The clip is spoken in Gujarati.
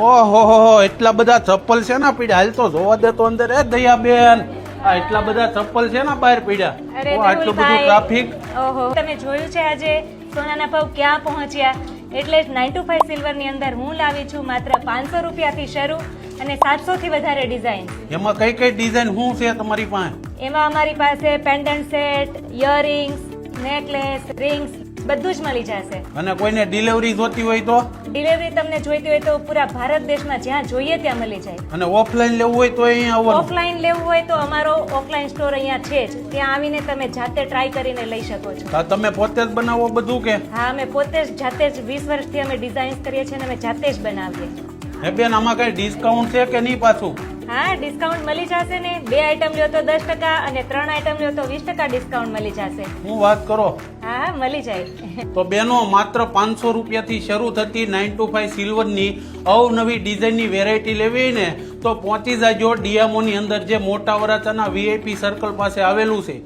ઓહો હો એટલા બધા ચપ્પલ છે ને પીડ્યા હાલ તો જોવા દે તો અંદર એ દયાબેન આ એટલા બધા ચપ્પલ છે ને બહાર પીડ્યા અરે આટલું બધું મેહુલભાઈ. ટ્રાફિક ઓહો તમે જોયું છે આજે સોનાના ભાવ ક્યાં પહોંચ્યા એટલે જ 9 to 5 સિલ્વર ની અંદર હું લાવી છું માત્ર 500 રૂપિયાથી શરૂ અને 700 થી વધારે ડિઝાઇન. એમાં કઈ કઈ ડિઝાઇન શું છે તમારી પાસે? એમાં અમારી પાસે pendant set, earrings, necklace, rings બધું જ મળી જશે. અને કોઈને ડિલિવરી જોતી હોય તો? ડિલિવરી તમને જોઈતી હોય તો પૂરા ભારત દેશમાં જ્યાં જોઈએ ત્યાં મળી જાય. અને ઓફલાઈન લેવું હોય તો અહીંયા આવવાનું? ઓફલાઈન લેવું હોય તો અમારો ઓફલાઈન સ્ટોર અહીંયા છે જ. ત્યાં આવીને તમે જાતે ટ્રાય કરીને લઈ શકો છો. હા, તમે પોતે જ બનાવો બધું કે? હા અમે પોતે જ જાતે જ 20 વર્ષથી અમે ડિઝાઇન્સ કરીએ છીએ અને અમે જાતે જ બનાવીએ. હે બેન આમાં કઈ ડિસ્કાઉન્ટ છે કે નહીં પાછું? હા ડિસ્કાઉન્ટ મળી જશે ને. 2 આઈટમ લ્યો તો 10% અને 3 આઈટમ લ્યો તો 20% ડિસ્કાઉન્ટ મળી જશે. હું વાત કરો હા હા મળી જાય. તો બેનો માત્ર 500 રૂપિયાથી શરૂ થતી 9 to 5 સિલ્વરની અવનવી ડિઝાઇનની વેરાયટી લેવી ને તો પહોંચી જાજો ડિયામોની અંદર જે મોટા વરાછાના VIP સર્કલ પાસે આવેલું છે.